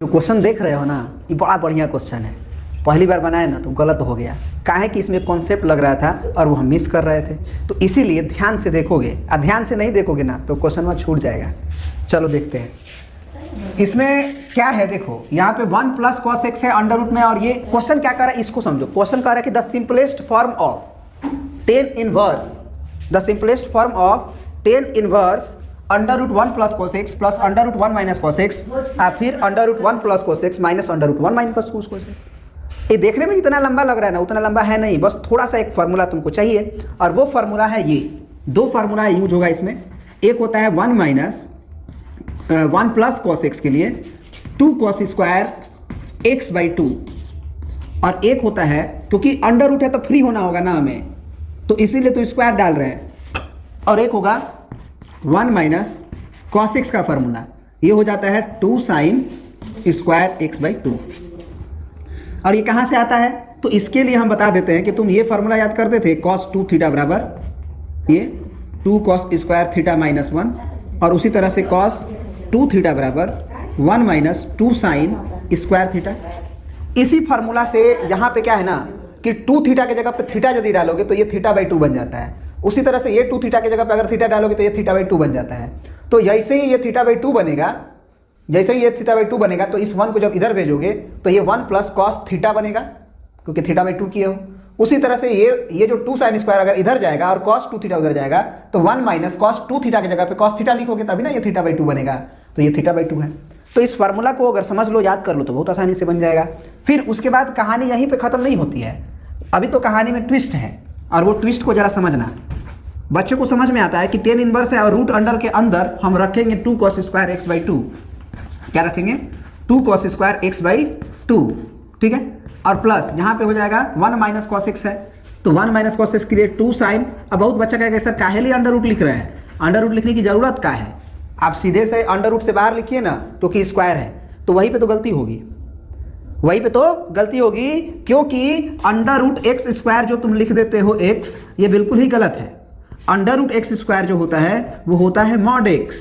जो क्वेश्चन देख रहे हो ना, ये बड़ा बढ़िया क्वेश्चन है। पहली बार बनाए ना तो गलत हो गया। काहे कि इसमें कॉन्सेप्ट लग रहा था और वो हम मिस कर रहे थे, तो इसीलिए ध्यान से देखोगे। और ध्यान से नहीं देखोगे ना तो क्वेश्चन वहाँ छूट जाएगा। चलो देखते हैं इसमें क्या है। देखो यहाँ पे 1 + cos x है अंडर रूट में, और ये क्वेश्चन क्या कर रहा है इसको समझो। क्वेश्चन कह रहा है कि the simplest form of tan inverse under root 1 + cos x plus under root 1 - cos x और फिर under root 1 + cos x minus under root 1 - cos x। ये देखने में जितना लंबा लग रहा है ना उतना लंबा है नहीं, बस थोड़ा सा एक फार्मूला तुमको चाहिए, और वो फार्मूला है ये। दो फार्मूला यूज होगा इसमें। एक होता है 1 + cos x के लिए 2 cos² x/2, और एक होता है क्योंकि अंडर रूट है तो फ्री होना होगा ना हमें, तो इसीलिए तो स्क्वायर डाल रहे हैं। और एक होगा 1 - cos x का फार्मूला, ये हो जाता है 2 sin² x/2। और ये कहाँ से आता है तो इसके लिए हम बता देते हैं कि तुम ये फार्मूला याद करते थे cos 2θ बराबर ये 2 cos² θ - 1, और उसी तरह से cos 2θ बराबर 1 - 2 sin² θ। इसी फार्मूला से यहाँ पे क्या है ना कि 2θ के जगह पे थीटा यदि डालोगे तो ये θ/2 बन जाता है। उसी तरह से ये 2θ की जगह पे अगर थीटा डालोगे तो ये θ/2 बन जाता है। तो जैसे ही ये θ/2 बनेगा, जैसे ही ये θ/2 बनेगा तो इस 1 को जब इधर भेजोगे तो ये 1 + cos θ बनेगा, क्योंकि θ/2 किए हो। उसी तरह से ये जो 2 sin² अगर इधर जाएगा और cos 2θ उधर जाएगा तो 1 - cos 2θ की जगह पे cos θ लिखोगे तभी ना ये θ/2 बनेगा, तो ये θ/2 है। तो इस फार्मूला को अगर समझ लो, याद कर लो तो बहुत आसानी से बन जाएगा। फिर उसके बाद कहानी यहीं पे ख़त्म नहीं होती है, अभी तो कहानी में ट्विस्ट है, और वो ट्विस्ट को ज़रा समझना। बच्चों को समझ में आता है कि tan इनवर्स है और रूट अंडर के अंदर हम रखेंगे 2 cos² x/2। क्या रखेंगे 2 cos² x/2, ठीक है। और प्लस यहाँ पे हो जाएगा 1 - cos x है, तो 1 - cos x के लिए 2 sin। अब बहुत बच्चा कहेगा सर काहे लिए अंडर रूट लिख रहे हैं, अंडर रूट लिखने की ज़रूरत क्या है। आप सीधे से अंडर रूट से बाहर लिखिए ना, क्योंकि स्क्वायर है, तो वहीं पे तो गलती होगी, वहीं पे तो गलती होगी, क्योंकि अंडर रूट x² जो तुम लिख देते हो x, ये बिल्कुल ही गलत है। अंडर रूट x² जो होता है वो होता है mod x।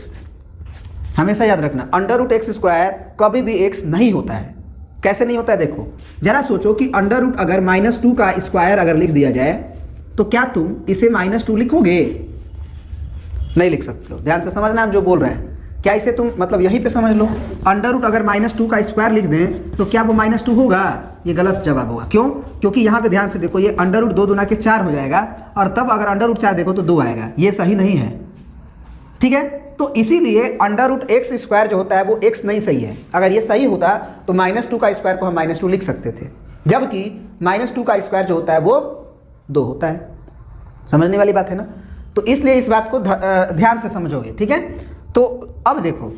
हमेशा याद रखना, अंडर रूट x² कभी भी x नहीं होता है। कैसे नहीं होता है देखो, जरा सोचो कि अंडर रूट अगर -2 का स्क्वायर अगर लिख दिया जाए तो क्या तुम इसे -2 लिखोगे? नहीं लिख सकते हो। ध्यान से समझना हम जो बोल रहे हैं। क्या इसे तुम मतलब यहीं पे समझ लो, अंडर रूट अगर -2 का स्क्वायर लिख दें तो क्या वो -2 होगा? ये गलत जवाब होगा। क्यों? क्योंकि यहाँ पे ध्यान से देखो, ये अंडर रूट 2 दूना के 4 हो जाएगा, और तब अगर अंडर रूट 4 देखो तो 2 आएगा। ये सही नहीं है, ठीक है। तो इसीलिए अंडर रूट x² जो होता है वो x नहीं सही है। अगर ये सही होता तो -2 का स्क्वायर को हम -2 लिख सकते थे, जबकि -2 का स्क्वायर जो होता है वो 2 होता है। समझने वाली बात है ना। तो इसलिए इस बात को ध्यान से समझोगे, ठीक है। तो अब देखो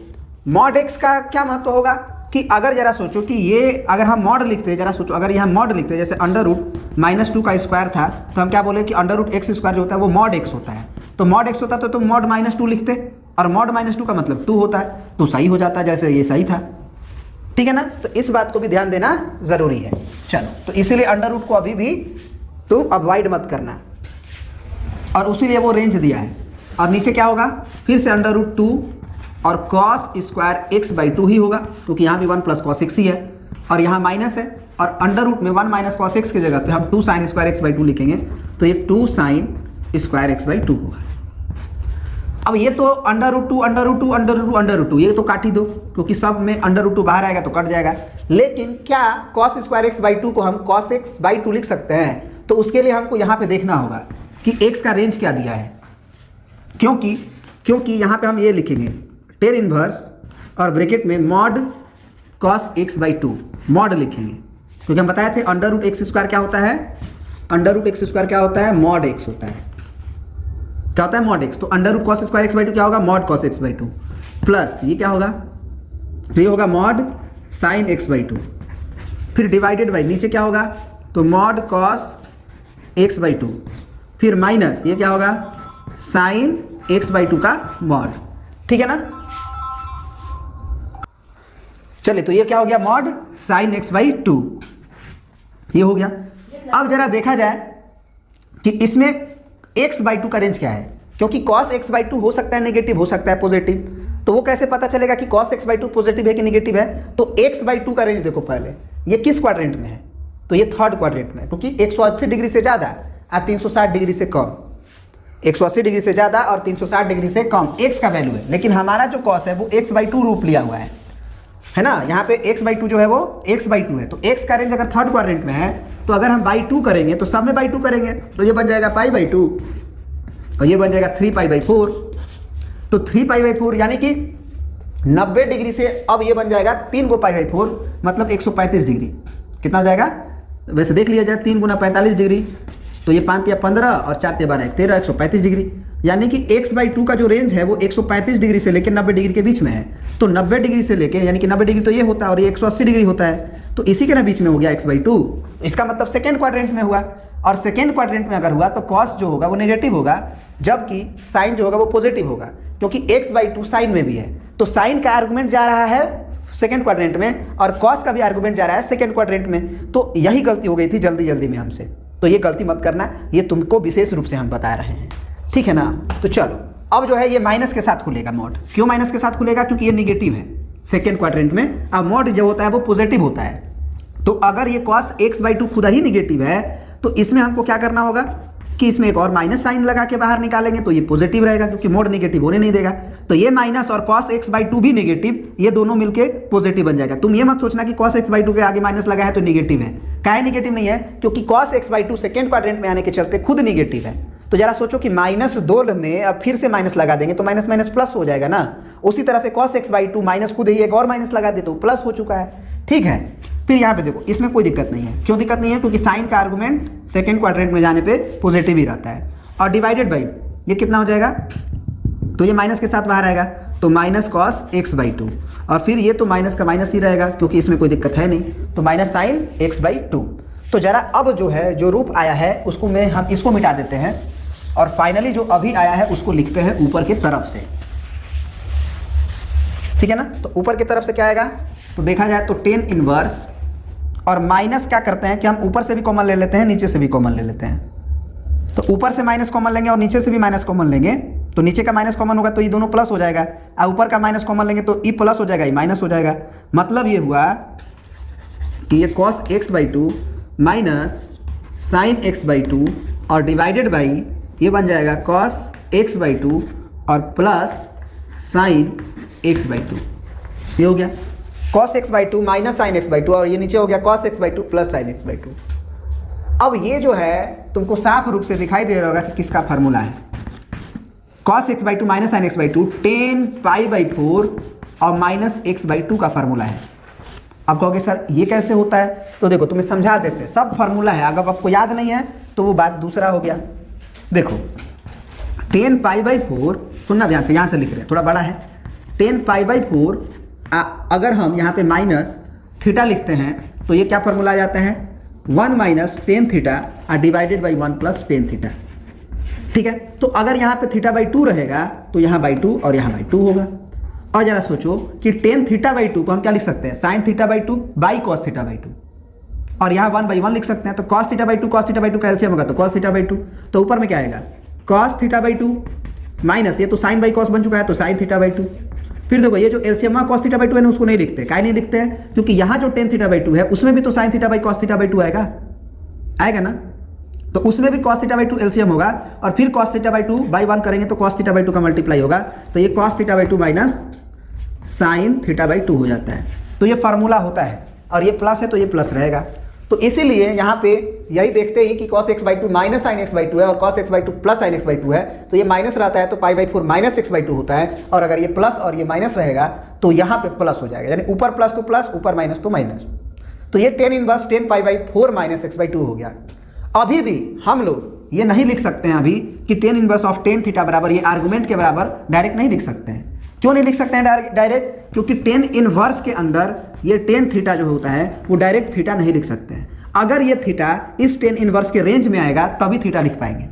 mod x का क्या महत्व होगा कि अगर जरा सोचो कि ये अगर हम मॉड लिखते, जरा सोचो अगर यहाँ मॉड लिखते, जैसे अंडर रूट -2 का स्क्वायर था तो हम क्या बोले कि अंडर रूट x² जो होता है वो mod x होता है। तो mod x होता तो तुम mod -2 लिखते, और mod -2 का मतलब 2 होता है, तो सही हो जाता, जैसे ये सही था, ठीक है ना। तो इस बात को भी ध्यान देना जरूरी है। चलो, तो इसीलिए अंडर रूट को अभी भी तुम अवॉइड मत करना, और उसीलिए वो रेंज दिया है। और नीचे क्या होगा, फिर से अंडर रूट 2 और cos² x/2 ही होगा, क्योंकि यहाँ भी 1 + cos x ही है, और यहाँ माइनस है, और अंडर रूट में 1 - cos x की जगह पे हम 2 sin² x/2 लिखेंगे, तो ये 2 sin² x/2 होगा। अब ये तो under root 2 under root 2 under root 2 under root 2 ये तो काट ही दो, क्योंकि सब में अंडर रूट 2 बाहर आएगा तो कट जाएगा। लेकिन क्या cos² x/2 को हम cos x/2 लिख सकते हैं? तो उसके लिए हमको यहाँ पे देखना होगा कि x का रेंज क्या दिया है, क्योंकि यहाँ पे हम ये लिखेंगे tan इनवर्स और ब्रैकेट में mod cos x/2 mod लिखेंगे, क्योंकि हम बताए थे अंडर रूट x² क्या होता है, अंडर रूट x² क्या होता है, mod x होता है। क्या होता है mod x, तो अंडर रूट cos² x/2 क्या होगा, mod cos x/2, प्लस ये क्या होगा, तो ये होगा mod sin x/2, फिर डिवाइडेड बाई नीचे क्या होगा, तो mod cos x/2, फिर माइनस ये क्या होगा, sin x/2 का mod, ठीक है ना। चलिए, तो ये क्या हो गया, mod sin x/2, ये हो गया। अब जरा देखा जाए कि इसमें x/2 का रेंज क्या है, क्योंकि cos x/2 हो सकता है नेगेटिव, हो सकता है पॉजिटिव, तो वो कैसे पता चलेगा कि cos x by to positive है कि निगेटिव है? तो x बाई टू का रेंज देखो पहले, ये किस क्वाड्रेंट में है? तो ये थर्ड क्वाड्रेंट में, क्योंकि 180 डिग्री से ज़्यादा और 360 डिग्री से कम, 180 डिग्री से ज़्यादा और 360 डिग्री से कम x का वैल्यू है। लेकिन हमारा जो cos है वो x बाई टू रूप लिया हुआ है ना, यहाँ पे x बाई टू जो है वो x बाई टू है। तो x का रेंज अगर थर्ड क्वाड्रेंट में है तो अगर हम बाई टू करेंगे तो सब में बाई टू करेंगे तो ये बन जाएगा पाई बाई टू और ये बन जाएगा 3 पाई बाई 4। तो 3 पाई बाई 4 यानी कि 90 डिग्री से अब ये बन जाएगा 3 को पाई बाई 4 मतलब 135 डिग्री। कितना हो जाएगा? वैसे देख लिया जाए 3 गुना 45 डिग्री, तो ये 5 या 15 और 4 या 12 13 135 डिग्री। यानी कि x बाई टू का जो रेंज है वो 135 डिग्री से लेकर 90 डिग्री के बीच में है। तो 90 डिग्री से लेकर, यानी कि 90 डिग्री तो ये होता है और ये 180 डिग्री होता है, तो इसी के ना बीच में हो गया x बाई टू। इसका मतलब सेकेंड क्वाड्रेंट में हुआ, और सेकेंड क्वाड्रेंट में अगर हुआ तो cos जो होगा वो नेगेटिव होगा, जबकि साइन जो होगा वो पॉजिटिव होगा, क्योंकि x बाई टू साइन में भी है। तो साइन का आर्गुमेंट जा रहा है सेकेंड क्वाड्रेंट में और cos का भी आर्गुमेंट जा रहा है सेकेंड क्वाड्रेंट में। तो यही गलती हो गई थी जल्दी जल्दी में हमसे, तो ये गलती मत करना, ये तुमको विशेष रूप से हम बता रहे हैं, ठीक है ना। तो चलो अब जो है ये माइनस के साथ खुलेगा मोड। क्यों माइनस के साथ खुलेगा? क्योंकि ये निगेटिव है सेकेंड क्वाड्रेंट में। अब मोड जो होता है वो पॉजिटिव होता है। तो अगर ये cos x बाई टू खुद ही निगेटिव है तो इसमें हमको क्या करना होगा कि इसमें एक और माइनस साइन लगा के बाहर निकालेंगे तो ये पॉजिटिव रहेगा, क्योंकि मोड नेगेटिव होने नहीं देगा। तो ये माइनस और cos x बाई टू भी नेगेटिव, ये दोनों मिलके पॉजिटिव बन जाएगा। तुम ये मत सोचना कि cos x बाई टू के आगे माइनस लगा है तो निगेटिव है। काहे निगेटिव नहीं है? क्योंकि cos x by to second quadrant में आने के चलते खुद निगेटिव है। तो जरा सोचो कि -2 में अब फिर से माइनस लगा देंगे तो माइनस माइनस प्लस हो जाएगा ना। उसी तरह से cos x by two minus खुद ही एक और माइनस लगा दे तो प्लस हो चुका है, ठीक है। फिर यहाँ पे देखो इसमें कोई दिक्कत नहीं है। क्यों दिक्कत नहीं है? क्योंकि साइन का आर्गुमेंट सेकेंड क्वाड्रेंट में जाने पे पॉजिटिव ही रहता है। और डिवाइडेड बाई ये कितना हो जाएगा? तो ये माइनस के साथ बाहर आएगा तो minus cos x by two, और फिर ये तो माइनस का माइनस ही रहेगा क्योंकि इसमें कोई दिक्कत है नहीं, तो minus sine x by two. तो जरा अब जो है जो रूप आया है उसको हम इसको मिटा देते हैं और फाइनली जो अभी आया है उसको लिखते हैं ऊपर की तरफ से, ठीक है ना। तो ऊपर की तरफ से क्या आएगा? तो देखा जाए तो टेन इनवर्स और माइनस क्या करते हैं कि हम ऊपर से भी कॉमन ले लेते हैं नीचे से भी कॉमन ले लेते हैं। तो ऊपर से माइनस कॉमन लेंगे और नीचे से भी माइनस कॉमन लेंगे, तो नीचे का माइनस कॉमन होगा तो ये दोनों प्लस हो जाएगा, और ऊपर का माइनस कॉमन लेंगे तो ये प्लस हो जाएगा ये माइनस हो जाएगा। मतलब ये हुआ कि ये cos x by two minus sine x by two और डिवाइडेड बाई ये बन जाएगा cos x बाई टू और plus sine x by two. ये हो गया cos x by two minus sine x by two, और ये नीचे हो गया cos x by two plus sine x by two. अब ये जो है तुमको साफ रूप से दिखाई दे रहा होगा कि किसका फार्मूला है। cos x by two minus sine x by two 10 pi by 4 और माइनस x बाई टू का फार्मूला है। अब कहोगे सर ये कैसे होता है? तो देखो तुम्हें समझा देते हैं, सब फार्मूला है, अगर आपको याद नहीं है तो वो बात दूसरा हो गया। देखो 10 पाई बाई 4, सुनना ध्यान से, यहाँ से लिख रहे हैं थोड़ा बड़ा है। 10 पाई बाई 4 अगर हम यहाँ पे माइनस थीटा लिखते हैं तो ये क्या फार्मूला आ जाता है? 1 minus tan theta divided by 1 plus tan theta, ठीक है। तो अगर यहाँ पे थीटा बाई 2 रहेगा तो यहाँ बाई 2 और यहाँ बाई 2 होगा। और जरा सोचो कि टेन थीटा बाई 2 को हम क्या लिख सकते हैं? Sine theta by 2 by cos theta by 2, और यहाँ 1 बाई 1 लिख सकते हैं। तो cos theta by 2 cos theta by 2 का एलसीएम होगा तो cos थीटा बाई 2। तो ऊपर में क्या आएगा? cos थीटा बाई 2 माइनस ये तो साइन बाई कॉस बन चुका है तो साइन थीटा बाई 2। फिर देखो ये जो एलसीएम cos थीटा बाई 2 है ना उसको नहीं लिखते। काहे नहीं लिखते हैं? क्योंकि यहाँ जो टेन थीटा बाई 2 है उसमें भी तो sine theta by cos theta by 2 आएगा ना। तो उसमें भी cos थीटा बाई 2 एलसीएम होगा, और फिर cos थीटा बाई 2 बाई 1 करेंगे तो cos थीटा बाई 2 का मल्टीप्लाई होगा, तो ये cos theta by 2 minus sine theta by 2 हो जाता है। तो ये फार्मूला होता है, और ये प्लस है तो ये प्लस रहेगा। तो इसीलिए यहाँ पे यही देखते ही कि cos x by 2 minus sine x by 2 है और cos x by 2 plus sine x by 2 है, तो ये माइनस रहता है तो pi by 4 minus x by 2 होता है, और अगर ये प्लस और ये माइनस रहेगा तो यहाँ पे प्लस हो जाएगा, यानी ऊपर प्लस तो प्लस ऊपर माइनस तो माइनस। तो ये 10 inverse 10 pi by 4 minus x by 2 हो गया। अभी भी हम लोग ये नहीं लिख सकते हैं अभी कि 10 इनवर्स ऑफ टेन थीटा बराबर ये आर्गुमेंट के बराबर डायरेक्ट नहीं लिख सकते हैं। क्यों नहीं लिख सकते हैं डायरेक्ट? क्योंकि 10 इनवर्स के अंदर ये 10 थीटा जो होता है वो डायरेक्ट थीटा नहीं लिख सकते हैं। अगर ये थीटा इस 10 इनवर्स के रेंज में आएगा तभी थीटा लिख पाएंगे,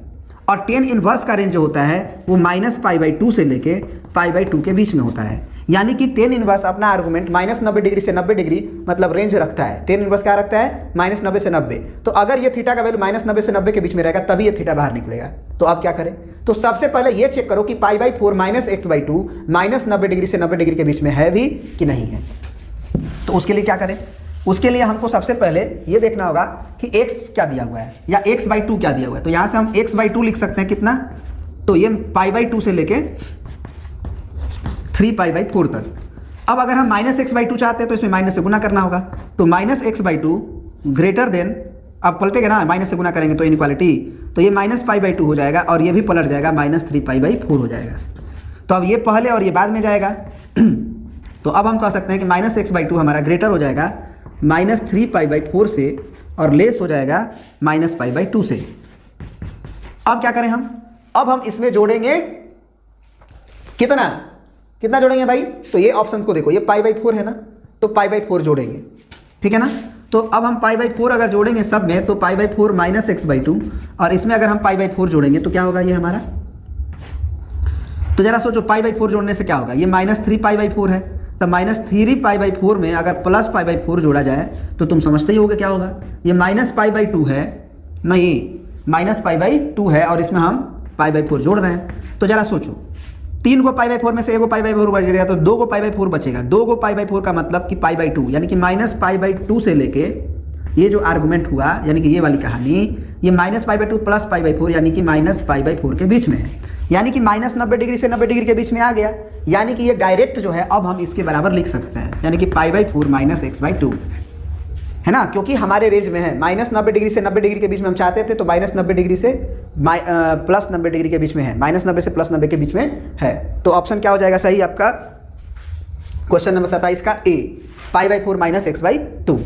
और 10 इनवर्स का रेंज जो होता है वो माइनस पाई बाई 2 से लेके पाई बाई 2 के बीच में होता है। यानी कि टेन इनवर्स अपना आर्गूमेंट -90 डिग्री से 90 डिग्री मतलब रेंज रखता है। टेन इनवर्स क्या रखता है? -90 से 90। तो अगर ये थीटा का वैल्यू -90 से 90 के बीच में रहेगा तभी ये थीटा बाहर निकलेगा। तो अब क्या करें? तो सबसे पहले ये चेक करो कि π/4 -x/2 -90 डिग्री से 90 डिग्री के बीच में है भी कि नहीं है। तो उसके लिए क्या करें? उसके लिए हमको सबसे पहले ये देखना होगा कि x क्या दिया हुआ है या x/2 क्या दिया हुआ है। तो यहाँ से हम x/2 लिख सकते हैं कितना? तो ये π/2 से लेके 3π/4 तक। अब अगर हम -x/2 चाहते हैं तो इसमें माइनस से गुना करना होगा। तो -x/2 ग्रेटर देन, अब पलटेगा ना, माइनस से गुना करेंगे तो इनइक्वालिटी, तो ये -π/2 हो जाएगा और ये भी पलट जाएगा, -3π/4 हो जाएगा। तो अब ये पहले और ये बाद में जाएगा। तो अब हम कह सकते हैं कि -x/2 हमारा ग्रेटर हो जाएगा -3π/4 से और लेस हो जाएगा -π/2 से। अब क्या करें हम? अब हम इसमें जोड़ेंगे कितना जोड़ेंगे भाई? तो ये ऑप्शंस को देखो, ये π/4 है ना, तो π/4 जोड़ेंगे, ठीक है ना। तो अब हम π/4 अगर जोड़ेंगे सब में तो π/4 -x/2 और इसमें अगर हम π/4 जोड़ेंगे तो क्या होगा ये हमारा? तो जरा सोचो, π/4 जोड़ने से क्या होगा? ये -3π/4 है, तो -3π/4 में अगर +π/4 जोड़ा जाए तो तुम समझते ही होगे क्या होगा। ये -π/2 है, नहीं -π/2 है और इसमें हम π/4 जोड़ रहे हैं। तो जरा सोचो, 3 को π/4 में से 1 को π/4 बच गया तो 2 को π/4 बचेगा। 2 को π/4 का मतलब कि π/2, यानी कि -π/2 से लेके ये जो आर्गुमेंट हुआ, यानी कि ये वाली कहानी, ये -π/2 प्लस π/4 यानी कि -π/4 के बीच में है, यानी कि -90 डिग्री से 90 डिग्री के बीच में आ गया। यानी कि ये डायरेक्ट जो है अब हम इसके बराबर लिख सकते हैं, यानी कि π/4 -x/2 है ना, क्योंकि हमारे रेंज में है। -90 डिग्री से 90 डिग्री के बीच में हम चाहते थे, तो -90 डिग्री से +90 डिग्री के बीच में है, -90 से +90 के बीच में है। तो ऑप्शन क्या हो जाएगा सही आपका? क्वेश्चन नंबर 27 का ए, π/4 -x/2।